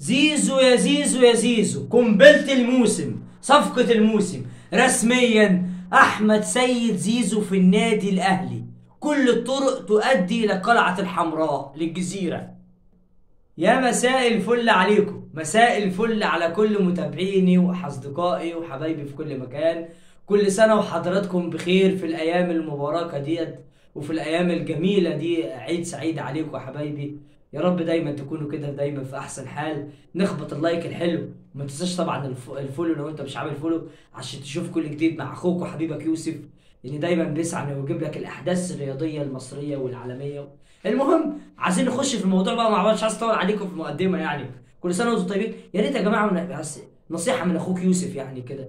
زيزو يا زيزو يا زيزو، قنبلة الموسم، صفقة الموسم رسميا. أحمد سيد زيزو في النادي الأهلي، كل الطرق تؤدي إلى قلعة الحمراء للجزيرة. يا مساء الفل عليكم، مساء الفل على كل متابعيني وأصدقائي وحبايبي في كل مكان. كل سنة وحضراتكم بخير في الأيام المباركة ديت وفي الأيام الجميلة دي. عيد سعيد عليكم يا حبايبي. يا رب دايما تكونوا كده دايما في أحسن حال. نخبط اللايك الحلو، وما تنساش طبعا الفولو لو أنت مش عامل فولو، عشان تشوف كل جديد مع أخوك وحبيبك يوسف، اللي دايما بيسعى انه يجيب لك الاحداث الرياضيه المصريه والعالميه. المهم عايزين نخش في الموضوع بقى مع بعض، مش عايز اطول عليكم في المقدمه يعني. كل سنه وانتم طيبين. يا ريت يا جماعه بس نصيحه من اخوك يوسف يعني كده،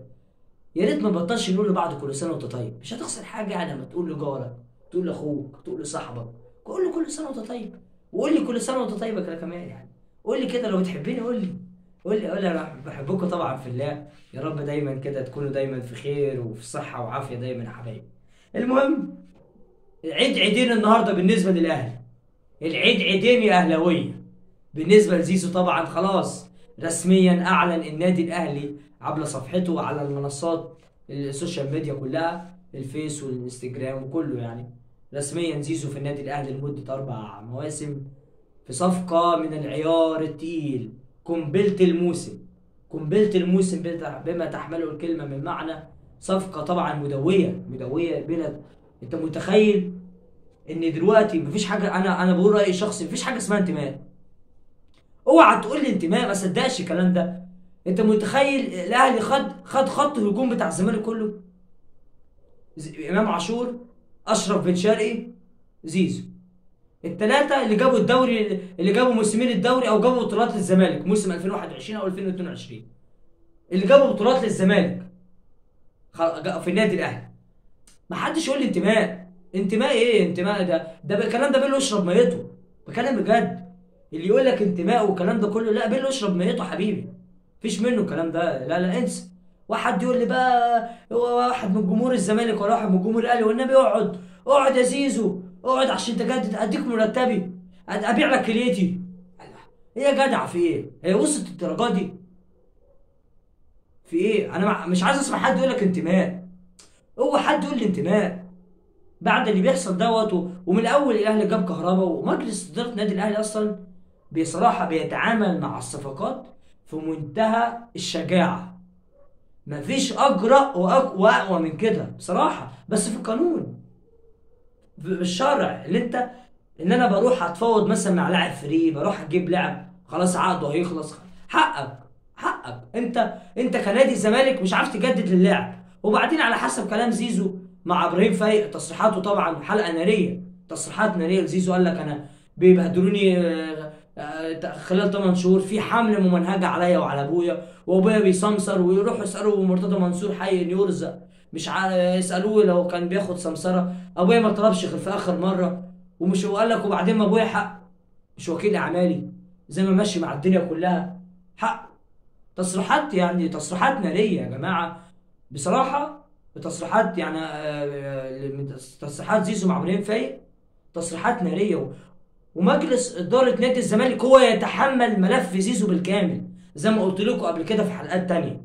يا ريت ما نبطلش نقول لبعض كل سنه وانت طيب. مش هتخسر حاجه يعني لما تقول لجارك، تقول لاخوك، تقول لصاحبك، قول له كل سنه وانت طيب. وقول لي كل سنه وانت طيب انا كمان يعني. قول لي كده لو بتحبني، قول لي انا بحبكم طبعا في الله. يا رب دايما كده تكونوا دايما في خير وفي صحه وعافيه دايما يا حبايبي. المهم، العيد عيدين النهارده بالنسبه للاهلي. العيد عيدين يا اهلاويه. بالنسبه لزيزو طبعا خلاص رسميا اعلن النادي الاهلي عبر صفحته على المنصات السوشيال ميديا كلها، الفيس والانستجرام وكله يعني. رسميا زيزو في النادي الاهلي لمده 4 مواسم، في صفقه من العيار التقيل. قنبله الموسم، قنبله الموسم بما تحمله الكلمه من معنى. صفقه طبعا مدويه بلا. انت متخيل ان دلوقتي مفيش حاجه، انا بقول رايي الشخصي، مفيش حاجه اسمها انتماء. اوعى تقول لي انتماء، ما صدقش الكلام ده. انت متخيل الاهلي خد خط الهجوم بتاع الزمالك كله؟ امام عاشور، اشرف بن شرقي، زيزو. الثلاثه اللي جابوا الدوري، اللي جابوا موسمين الدوري او جابوا بطولات للزمالك موسم 2021 او 2022، اللي جابوا بطولات للزمالك في النادي الاهلي. ما حدش يقول لي انتماء. انتماء ايه؟ انتماء ده الكلام ده بيقول له اشرب ميته. بكلم بجد. اللي يقول لك انتماء والكلام ده كله، لا بيقول له اشرب ميته حبيبي. مفيش منه الكلام ده، لا لا انسى. واحد يقول لي بقى هو واحد من جمهور الزمالك ولا واحد من جمهور الاهلي، والنبي اقعد اقعد يا زيزو، اقعد عشان تجدد اديك مرتبي، ابيع لك كليتي. ايه يا جدع، في ايه؟ هي وصلت الدرجه دي؟ في ايه؟ انا مش عايز اسمع حد يقول لك انتماء. هو حد يقول لي انتماء بعد اللي بيحصل دوت ومن الاول الاهلي جاب كهربا، ومجلس اداره النادي الاهلي اصلا بصراحه بيتعامل مع الصفقات في منتهى الشجاعه. مفيش اجرأ واقوى من كده بصراحه، بس في القانون، في الشرع. اللي انت ان انا بروح اتفاوض مثلا مع لاعب فري، بروح اجيب لاعب خلاص عقده هيخلص، حقك انت كنادي الزمالك مش عارف تجدد للاعب. وبعدين على حسب كلام زيزو مع ابراهيم فايق، تصريحاته طبعا حلقه ناريه، تصريحات ناريه لزيزو. قال لك انا بيبهدلوني خلال 8 شهور، في حمل ممنهجه عليا وعلى ابويا، وابويا بيسمسر، ويروحوا يسالوا مرتضى منصور حي ان يرزق، مش يسالوه لو كان بياخد سمسره. ابويا ما طلبش غير في اخر مره، ومش هو قال لك وبعدين ما ابويا حق، مش وكيل اعمالي زي ما ماشي مع الدنيا كلها حق. تصريحات يعني، تصريحات ناريه يا جماعه بصراحه. تصريحات يعني تصريحات زيزو مع ابراهيم فايق تصريحات ناريه. ومجلس اداره نادي الزمالك هو يتحمل ملف زيزو بالكامل، زي ما قلت لكم قبل كده في حلقات تانية.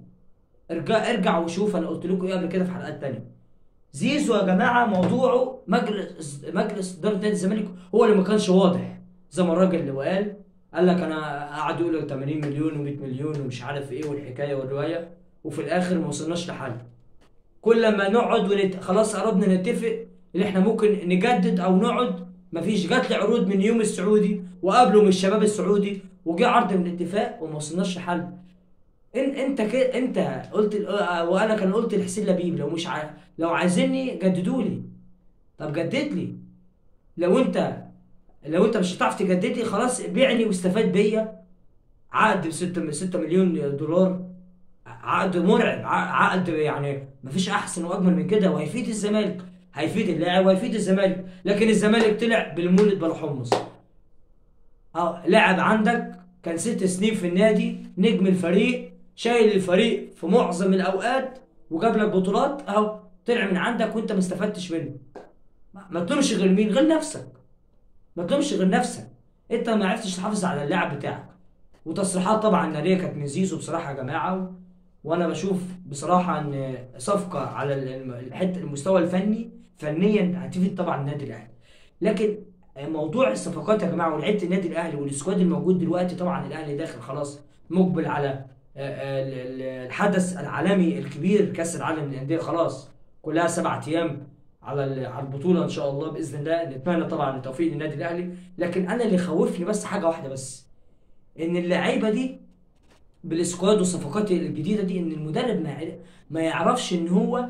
ارجع وشوف انا قلت لكم ايه قبل كده في حلقات تانية. زيزو يا جماعه موضوعه مجلس اداره نادي الزمالك هو اللي ما كانش واضح. زي ما الراجل اللي قال لك انا قعد يقول 80 مليون و100 مليون ومش عارف ايه والحكايه والروايه، وفي الاخر ما وصلناش لحل. كل ما نقعد خلاص قربنا نتفق ان احنا ممكن نجدد او نقعد، مفيش. جات لي عروض من يوم السعودي وقابله من الشباب السعودي، وجه عرض من الاتفاق وما وصلناش لحل. انت كده انت قلت وانا كان قلت لحسين لبيب لو مش لو عايزيني جددوا لي. طب جدد لي. لو انت مش هتعرف تجدد لي خلاص بيعني واستفاد بيا. عقد ب 6 مليون دولار، عقد مرعب، عقد يعني مفيش احسن واجمل من كده، وهيفيد الزمالك، هيفيد اللاعب وهيفيد الزمالك. لكن الزمالك طلع بالمولد بلا حمص. لاعب عندك كان 6 سنين في النادي، نجم الفريق، شايل الفريق في معظم الاوقات، وجاب لك بطولات، اهو طلع من عندك وانت ما استفدتش منه. ما تلومش غير مين؟ غير نفسك. ما تلومش غير نفسك. انت ما عرفتش تحافظ على اللاعب بتاعك. وتصريحات طبعا ناريه كانت من زيزو بصراحه يا جماعه. وانا بشوف بصراحه ان صفقه على الحته المستوى الفني فنيا هتفيد طبعا النادي الاهلي. لكن موضوع الصفقات يا جماعه ولعيبه النادي الاهلي والسكواد الموجود دلوقتي، طبعا الاهلي داخل خلاص مقبل على الحدث العالمي الكبير كاس العالم للانديه. خلاص كلها 7 ايام على البطوله ان شاء الله باذن الله. نتمنى طبعا التوفيق للنادي الاهلي. لكن انا اللي خوفني بس حاجه واحده بس، ان اللعيبه دي بالسكواد والصفقات الجديده دي، ان المدرب ما يعرفش ان هو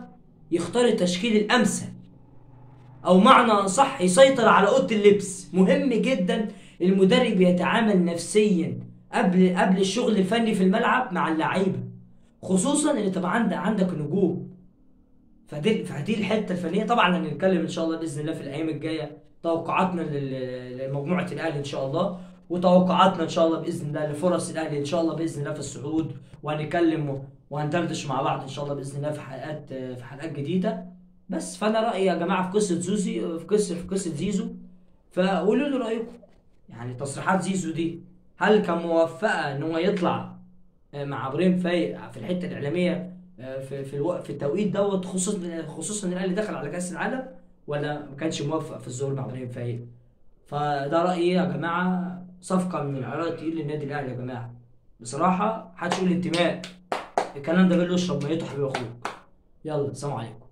يختار التشكيل الامثل، او معنى اصح يسيطر على اوضه اللبس. مهم جدا المدرب يتعامل نفسيا قبل الشغل الفني في الملعب مع اللعيبه، خصوصا ان طبعا عندك نجوم. فدي الحته الفنيه. طبعا هنتكلم ان شاء الله باذن الله في الايام الجايه توقعاتنا لمجموعه الاهلي ان شاء الله، وتوقعاتنا ان شاء الله باذن الله لفرص الاهلي ان شاء الله باذن الله في الصعود. وهنتكلم وهندردش مع بعض ان شاء الله باذن الله في حلقات جديده. بس فانا رايي يا جماعه في قصه زوزي، في قصه زيزو. فقولوا لي رايكم، يعني تصريحات زيزو دي هل كان موفقه ان هو يطلع مع ابراهيم فايق في الحته الاعلاميه في التوقيت دوت، خصوصا ان الاهلي دخل على كاس العالم، ولا ما كانش موفق في الظهور مع ابراهيم فايق؟ فده رايي يا جماعه. صفقه من العيار التقيل للنادي الاهلي يا جماعه بصراحه. محدش يقول انتماء، الكلام ده بالله اشرب ميته حبيب اخوك. يلا سلام عليكم.